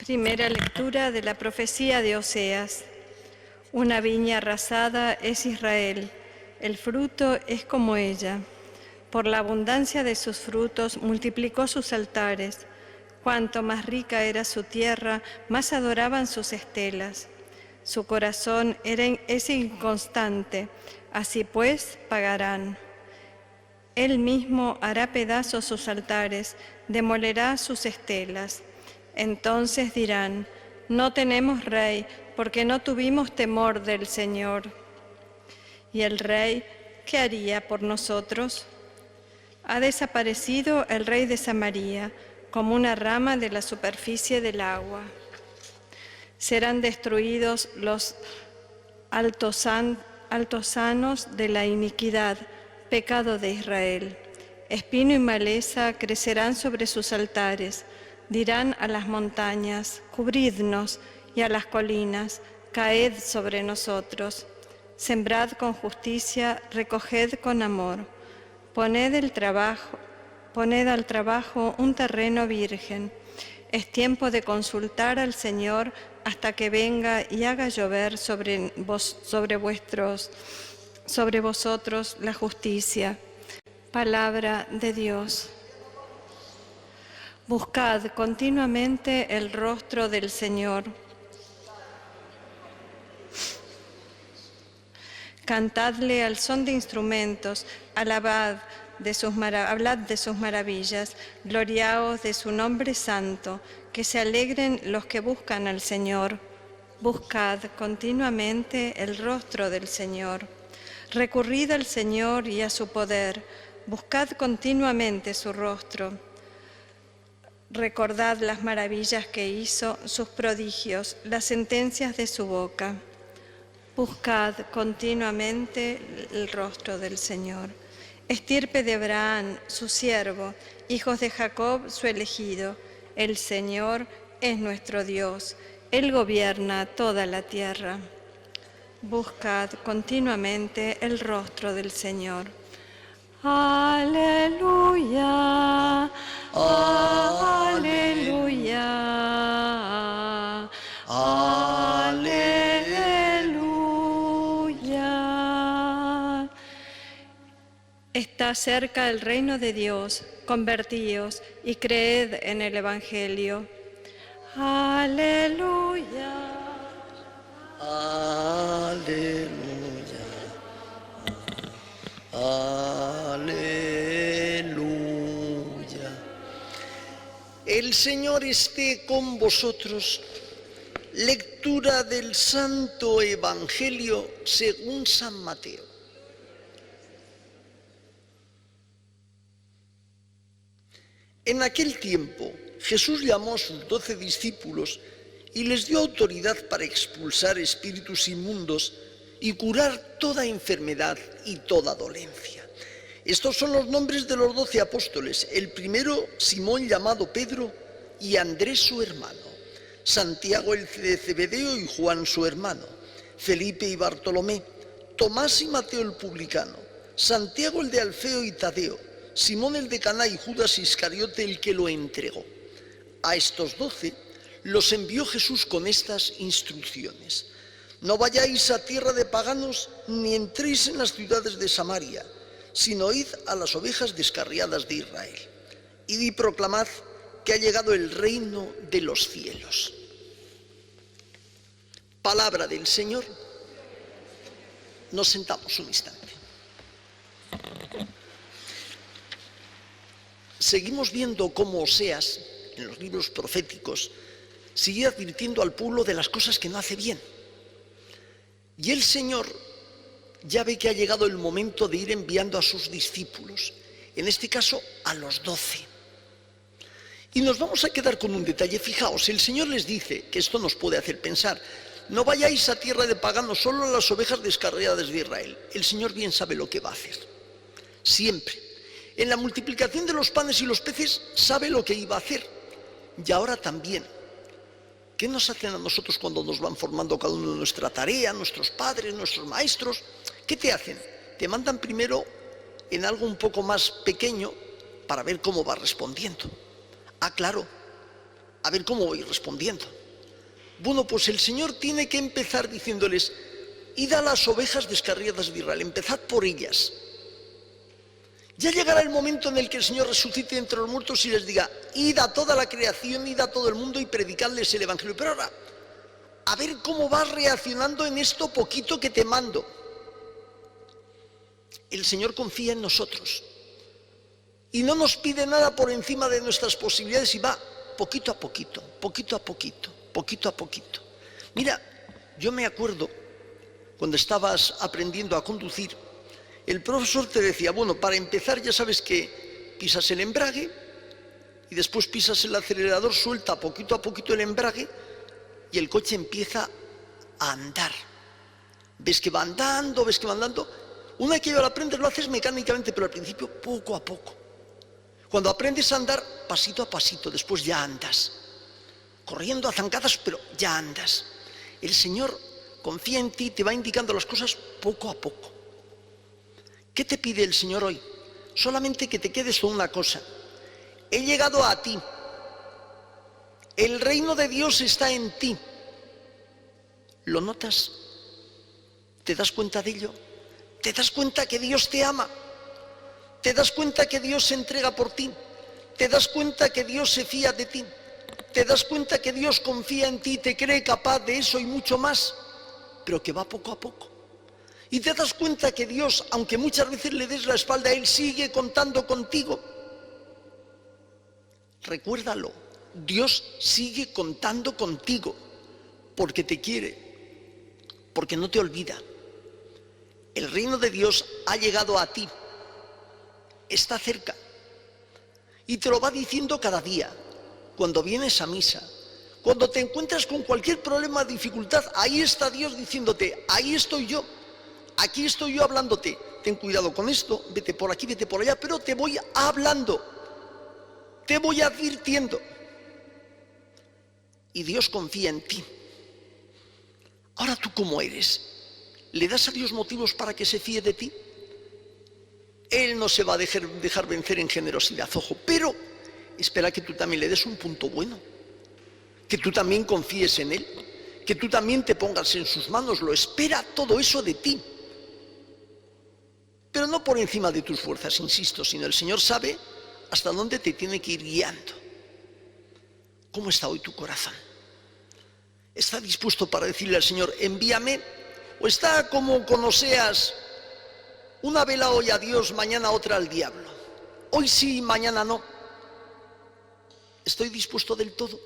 Primera lectura de la profecía de Oseas. Una viña arrasada es Israel, el fruto es como ella. Por la abundancia de sus frutos multiplicó sus altares. Cuanto más rica era su tierra, más adoraban sus estelas. Su corazón es inconstante, así pues pagarán. Él mismo hará pedazos sus altares, demolerá sus estelas. Entonces dirán: no tenemos rey, porque no tuvimos temor del Señor. ¿Y el rey qué haría por nosotros? Ha desaparecido el rey de Samaria, como una rama de la superficie del agua. Serán destruidos los altosanos de la iniquidad, pecado de Israel. Espino y maleza crecerán sobre sus altares. Dirán a las montañas: cubridnos, y a las colinas: caed sobre nosotros. Sembrad con justicia, recoged con amor. Poned al trabajo un terreno virgen. Es tiempo de consultar al Señor hasta que venga y haga llover sobre vosotros la justicia. Palabra de Dios. Buscad continuamente el rostro del Señor. Cantadle al son de instrumentos, hablad de sus maravillas, gloriaos de su nombre santo, que se alegren los que buscan al Señor. Buscad continuamente el rostro del Señor. Recurrid al Señor y a su poder, buscad continuamente su rostro. Recordad las maravillas que hizo, sus prodigios, las sentencias de su boca. Buscad continuamente el rostro del Señor. Estirpe de Abraham, su siervo, hijos de Jacob, su elegido. El Señor es nuestro Dios, Él gobierna toda la tierra. Buscad continuamente el rostro del Señor. Aleluya, aleluya, aleluya. Está cerca el reino de Dios, convertíos y creed en el Evangelio. Aleluya. Aleluya. Aleluya. El Señor esté con vosotros. Lectura del Santo Evangelio según San Mateo. En aquel tiempo, Jesús llamó a sus 12 discípulos y les dio autoridad para expulsar espíritus inmundos y curar toda enfermedad y toda dolencia. Estos son los nombres de los 12 apóstoles. El primero, Simón llamado Pedro, y Andrés su hermano, Santiago el de Zebedeo y Juan su hermano, Felipe y Bartolomé, Tomás y Mateo el publicano, Santiago el de Alfeo y Tadeo, Simón el de Caná y Judas Iscariote el que lo entregó. A estos 12 los envió Jesús con estas instrucciones: no vayáis a tierra de paganos, ni entréis en las ciudades de Samaria, sino id a las ovejas descarriadas de Israel. Id y proclamad que ha llegado el reino de los cielos. Palabra del Señor. Nos sentamos un instante. Seguimos viendo cómo Oseas, en los libros proféticos, sigue advirtiendo al pueblo de las cosas que no hace bien. Y el Señor ya ve que ha llegado el momento de ir enviando a sus discípulos, en este caso a los 12. Y nos vamos a quedar con un detalle. Fijaos, el Señor les dice, que esto nos puede hacer pensar: no vayáis a tierra de paganos, solo a las ovejas descarriadas de Israel. El Señor bien sabe lo que va a hacer. Siempre. En la multiplicación de los panes y los peces sabe lo que iba a hacer. Y ahora también. ¿Qué nos hacen a nosotros cuando nos van formando cada uno de nuestra tarea, nuestros padres, nuestros maestros? ¿Qué te hacen? Te mandan primero en algo un poco más pequeño para ver cómo va respondiendo. Ah, claro, A ver cómo voy respondiendo. Bueno, pues el Señor tiene que empezar diciéndoles: id a las ovejas descarriadas de Israel, empezad por ellas. Ya llegará el momento en el que el Señor resucite entre los muertos y les diga: id a toda la creación, id a todo el mundo y predicadles el Evangelio. Pero ahora, a ver cómo vas reaccionando en esto poquito que te mando. El Señor confía en nosotros y no nos pide nada por encima de nuestras posibilidades, y va poquito a poquito, poquito a poquito, poquito a poquito. Mira, yo me acuerdo cuando estabas aprendiendo a conducir, el profesor te decía: bueno, para empezar ya sabes que pisas el embrague y después pisas el acelerador, suelta poquito a poquito el embrague y el coche empieza a andar. Ves que va andando, ves que va andando. Una vez que ya lo aprendes, lo haces mecánicamente, pero al principio poco a poco. Cuando aprendes a andar, pasito a pasito, después ya andas. Corriendo a zancadas, pero ya andas. El Señor confía en ti, te va indicando las cosas poco a poco. ¿Qué te pide el Señor hoy? Solamente que te quedes con una cosa: he llegado a ti. El reino de Dios está en ti. ¿Lo notas? ¿Te das cuenta de ello? ¿Te das cuenta que Dios te ama? ¿Te das cuenta que Dios se entrega por ti? ¿Te das cuenta que Dios se fía de ti? ¿Te das cuenta que Dios confía en ti, te cree capaz de eso y mucho más? Pero que va poco a poco. Y te das cuenta que Dios, aunque muchas veces le des la espalda, Él sigue contando contigo. Recuérdalo, Dios sigue contando contigo, porque te quiere, porque no te olvida. El reino de Dios ha llegado a ti, está cerca, y te lo va diciendo cada día. Cuando vienes a misa, cuando te encuentras con cualquier problema, dificultad, ahí está Dios diciéndote: ahí estoy yo, aquí estoy yo hablándote. Ten cuidado con esto, vete por aquí, vete por allá, pero te voy hablando, te voy advirtiendo. Y Dios confía en ti. Ahora, ¿tú cómo eres? ¿Le das a Dios motivos para que se fíe de ti? Él no se va a dejar vencer en generosidad, ojo, pero espera que tú también le des un punto bueno, que tú también confíes en Él, que tú también te pongas en sus manos. Lo espera todo eso de ti, pero no por encima de tus fuerzas, insisto, sino el Señor sabe hasta dónde te tiene que ir guiando. ¿Cómo está hoy tu corazón? ¿Está dispuesto para decirle al Señor: envíame? ¿O está como con Oseas: una vela hoy a Dios, mañana otra al diablo? Hoy sí, mañana no. ¿Estoy dispuesto del todo?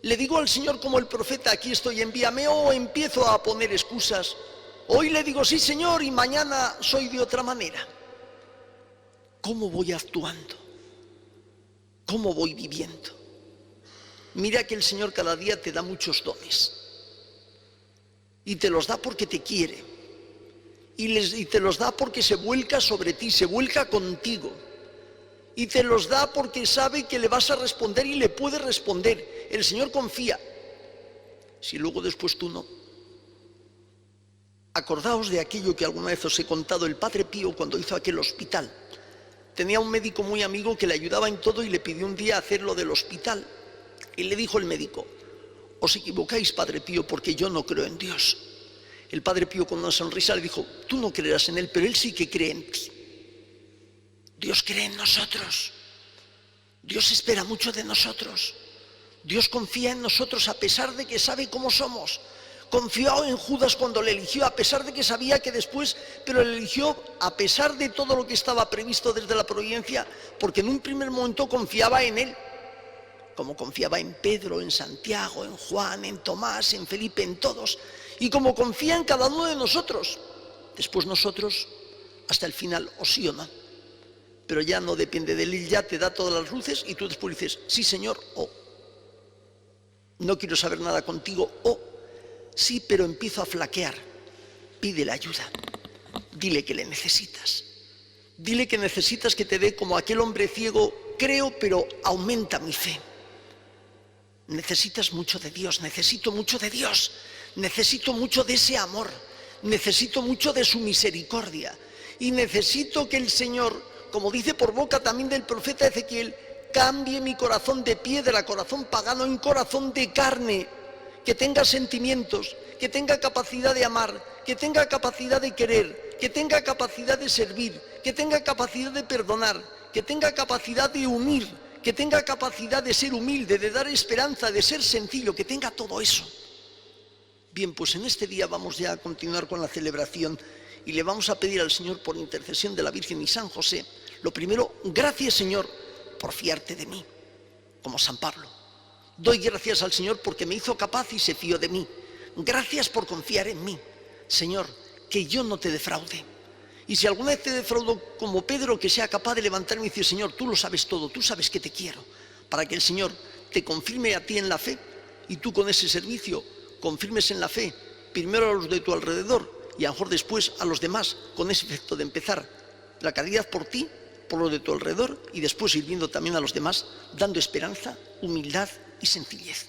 ¿Le digo al Señor como el profeta: aquí estoy, envíame? ¿O empiezo a poner excusas? Hoy le digo: sí, Señor, y mañana soy de otra manera. ¿Cómo voy actuando? ¿Cómo voy viviendo? Mira que el Señor cada día te da muchos dones. Y te los da porque te quiere. Y te los da porque se vuelca sobre ti, se vuelca contigo. Y te los da porque sabe que le vas a responder y le puedes responder. El Señor confía. Si luego después tú no. Acordaos de aquello que alguna vez os he contado, el Padre Pío cuando hizo aquel hospital. Tenía un médico muy amigo que le ayudaba en todo y le pidió un día hacer lo del hospital. Y le dijo el médico: os equivocáis, Padre Pío, porque yo no creo en Dios. El Padre Pío, con una sonrisa, le dijo: tú no creerás en Él, pero Él sí que cree en ti. Dios cree en nosotros. Dios espera mucho de nosotros. Dios confía en nosotros a pesar de que sabe cómo somos. Confió en Judas cuando le eligió, a pesar de que sabía que después, pero le eligió a pesar de todo lo que estaba previsto desde la providencia, porque en un primer momento confiaba en Él. Como confiaba en Pedro, en Santiago, en Juan, en Tomás, en Felipe, en todos, y como confía en cada uno de nosotros. Después nosotros, hasta el final, o sí o no, pero ya no depende de Él, ya te da todas las luces y tú después dices: sí, Señor, o no quiero saber nada contigo, o sí, pero empiezo a flaquear. Pídele ayuda, dile que le necesitas, dile que necesitas que te dé como aquel hombre ciego: creo, pero aumenta mi fe. Necesitas mucho de Dios, necesito mucho de Dios, necesito mucho de ese amor, necesito mucho de su misericordia, y necesito que el Señor, como dice por boca también del profeta Ezequiel, cambie mi corazón de piedra, corazón pagano, en corazón de carne, que tenga sentimientos, que tenga capacidad de amar, que tenga capacidad de querer, que tenga capacidad de servir, que tenga capacidad de perdonar, que tenga capacidad de unir, que tenga capacidad de ser humilde, de dar esperanza, de ser sencillo, que tenga todo eso. Bien, pues en este día vamos ya a continuar con la celebración y le vamos a pedir al Señor, por intercesión de la Virgen y San José, lo primero, gracias Señor por fiarte de mí, como San Pablo. Doy gracias al Señor porque me hizo capaz y se fió de mí. Gracias por confiar en mí. Señor, que yo no te defraude. Y si alguna vez te defraudo como Pedro, que sea capaz de levantarme y decir, Señor, tú lo sabes todo, tú sabes que te quiero, para que el Señor te confirme a ti en la fe y tú con ese servicio confirmes en la fe, primero a los de tu alrededor y a lo mejor después a los demás, con ese efecto de empezar la caridad por ti, por los de tu alrededor y después sirviendo también a los demás, dando esperanza, humildad y sencillez.